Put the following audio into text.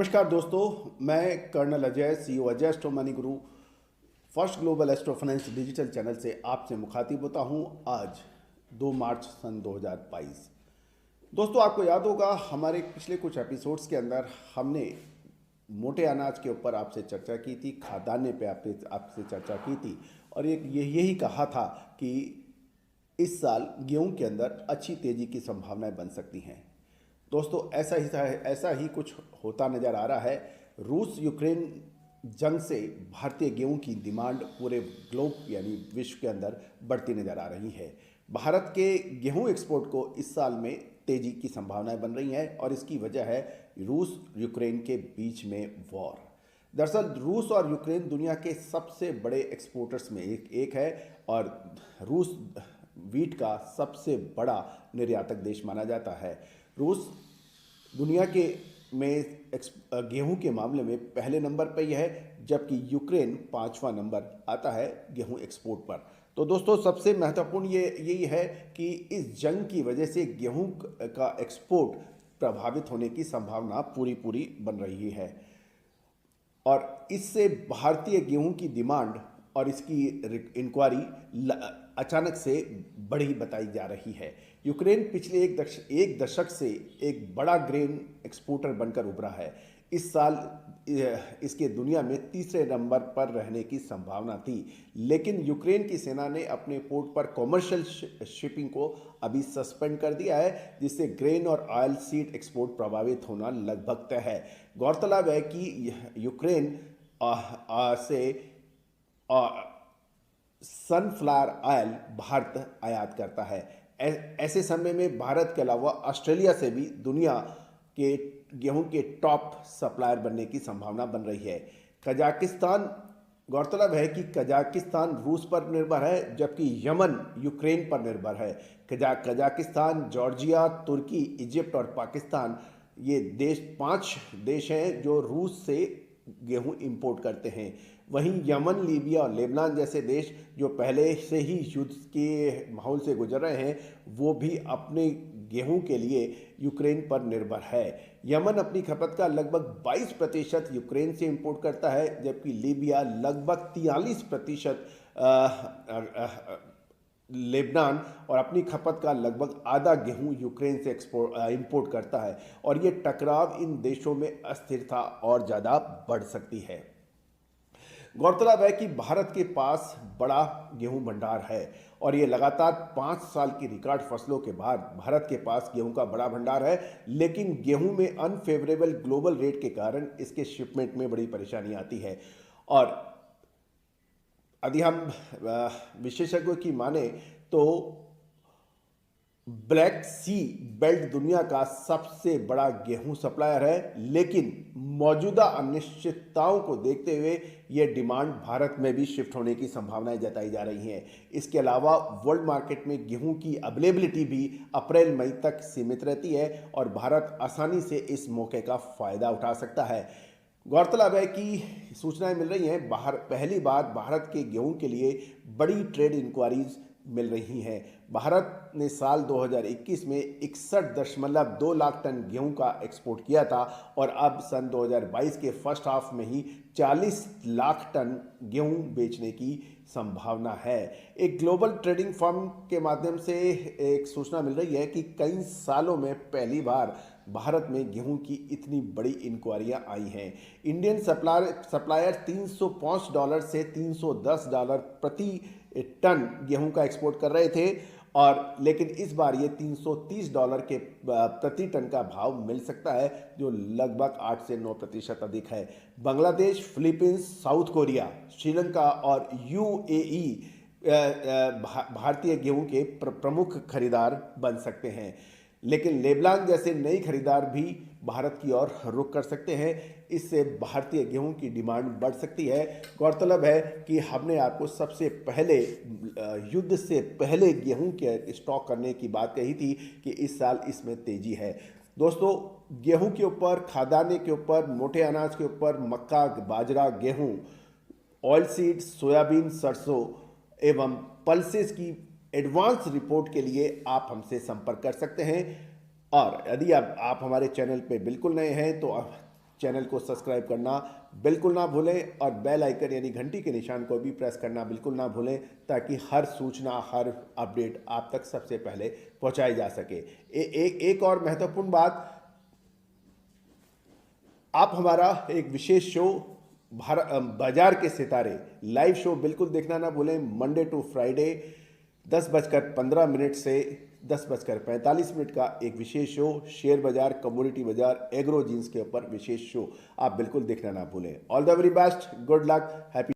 नमस्कार दोस्तों, मैं colonel Ajay, CEO Ajay astro money guru, first global astro finance digital channel से आपसे मुखातिब होता हूं। आज 2 मार्च सन 2022। दोस्तों, आपको याद होगा हमारे पिछले कुछ एपिसोड्स के अंदर हमने मोटे अनाज के ऊपर आपसे चर्चा की थी, खाद्यान्न पे आपसे चर्चा की थी और यही कहा था कि इस साल गेहूं के अंदर अच्छी तेजी की संभावनाएं बन सकती हैं। दोस्तों, ऐसा ही कुछ होता नज़र आ रहा है। रूस यूक्रेन जंग से भारतीय गेहूं की डिमांड पूरे ग्लोब यानी विश्व के अंदर बढ़ती नज़र आ रही है। भारत के गेहूं एक्सपोर्ट को इस साल में तेजी की संभावनाएं बन रही हैं और इसकी वजह है रूस यूक्रेन के बीच में वॉर। दरअसल रूस और यूक्रेन दुनिया के सबसे बड़े एक्सपोर्टर्स में एक है और रूस वीट का सबसे बड़ा निर्यातक देश माना जाता है। रूस दुनिया के गेहूं के मामले में पहले नंबर पर यह है, जबकि यूक्रेन 5वां नंबर आता है गेहूं एक्सपोर्ट पर। तो दोस्तों, सबसे महत्वपूर्ण यही है कि इस जंग की वजह से गेहूं का एक्सपोर्ट प्रभावित होने की संभावना पूरी बन रही है और इससे भारतीय गेहूं की डिमांड और इसकी इंक्वायरी अचानक से बढ़ी बताई जा रही है। यूक्रेन पिछले एक दशक से एक बड़ा ग्रेन एक्सपोर्टर बनकर उभरा है। इस साल इसके दुनिया में तीसरे नंबर पर रहने की संभावना थी, लेकिन यूक्रेन की सेना ने अपने पोर्ट पर कॉमर्शियल शिपिंग को अभी सस्पेंड कर दिया है, जिससे ग्रेन और ऑयल सीड एक्सपोर्ट प्रभावित होना लगभग तय है। गौरतलब है कि यूक्रेन से सनफ्लावर ऑयल भारत आयात करता है। ऐसे समय में भारत के अलावा ऑस्ट्रेलिया से भी दुनिया के गेहूं के टॉप सप्लायर बनने की संभावना बन रही है। कजाकिस्तान, गौरतलब है कि कजाकिस्तान रूस पर निर्भर है, जबकि यमन यूक्रेन पर निर्भर है। कजाकिस्तान, जॉर्जिया, तुर्की, इजिप्ट और पाकिस्तान, ये 5 देश हैं जो रूस से गेहूं इंपोर्ट करते हैं। वहीं यमन, लीबिया और लेबनान जैसे देश जो पहले से ही युद्ध के माहौल से गुजर रहे हैं, वो भी अपने गेहूं के लिए यूक्रेन पर निर्भर है। यमन अपनी खपत का लगभग 22% यूक्रेन से इंपोर्ट करता है, जबकि लीबिया लगभग 43%, लेबनान और अपनी खपत का लगभग आधा गेहूं यूक्रेन से इंपोर्ट करता है और ये टकराव इन देशों में अस्थिरता और ज़्यादा बढ़ सकती है। गौरतलब है कि भारत के पास बड़ा गेहूं भंडार है और ये लगातार 5 साल की रिकॉर्ड फसलों के बाद भारत के पास गेहूं का बड़ा भंडार है, लेकिन गेहूं में अनफेवरेबल ग्लोबल रेट के कारण इसके शिपमेंट में बड़ी परेशानी आती है। और यदि हम विशेषज्ञों की माने तो ब्लैक सी बेल्ट दुनिया का सबसे बड़ा गेहूं सप्लायर है, लेकिन मौजूदा अनिश्चितताओं को देखते हुए यह डिमांड भारत में भी शिफ्ट होने की संभावनाएं जताई जा रही हैं। इसके अलावा वर्ल्ड मार्केट में गेहूं की अवेलेबिलिटी भी अप्रैल मई तक सीमित रहती है और भारत आसानी से इस मौके का फायदा उठा सकता है। गौरतलब है कि सूचनाएं मिल रही हैं, पहली बार भारत के गेहूं के लिए बड़ी ट्रेड इंक्वायरीज मिल रही हैं। भारत ने साल 2021 में 61.2 लाख टन गेहूं का एक्सपोर्ट किया था और अब सन 2022 के फर्स्ट हाफ में ही 40 लाख टन गेहूं बेचने की संभावना है। एक ग्लोबल ट्रेडिंग फर्म के माध्यम से एक सूचना मिल रही है कि कई सालों में पहली बार भारत में गेहूं की इतनी बड़ी इंक्वायरियां आई हैं। इंडियन सप्लायर $305 से $310 प्रति टन गेहूं का एक्सपोर्ट कर रहे थे और लेकिन इस बार ये $330 के प्रति टन का भाव मिल सकता है, जो लगभग 8 से 9% अधिक है। Bangladesh, Philippines, south Korea, Sri Lanka और यूएई भारतीय गेहूं के प्रमुख खरीदार बन सकते हैं, लेकिन लेबनान जैसे नई खरीदार भी भारत की ओर रुख कर सकते हैं। इससे भारतीय गेहूं की डिमांड बढ़ सकती है। गौरतलब है कि हमने आपको सबसे पहले युद्ध से पहले गेहूं के स्टॉक करने की बात कही थी कि इस साल इसमें तेजी है। दोस्तों, गेहूं के ऊपर, खाद्यान्न के ऊपर, मोटे अनाज के ऊपर, मक्का, बाजरा, गेहूं, ऑयल सीड, सोयाबीन, सरसों एवं पल्सेस की एडवांस रिपोर्ट के लिए आप हमसे संपर्क कर सकते हैं। और यदि आप हमारे चैनल पे बिल्कुल नए हैं तो चैनल को सब्सक्राइब करना बिल्कुल ना भूलें और बेल आइकन यानी घंटी के निशान को भी प्रेस करना बिल्कुल ना भूलें, ताकि हर सूचना, हर अपडेट आप तक सबसे पहले पहुंचाई जा सके। एक और महत्वपूर्ण बात, आप हमारा एक विशेष शो बाजार के सितारे लाइव शो बिल्कुल देखना ना भूलें। मंडे टू फ्राइडे 10:15 से 10:45 का एक विशेष शो, शेयर बाजार, कमोडिटी बाजार, एग्रो जीन्स के ऊपर विशेष शो आप बिल्कुल देखना ना भूलें। All the very best, good luck, happy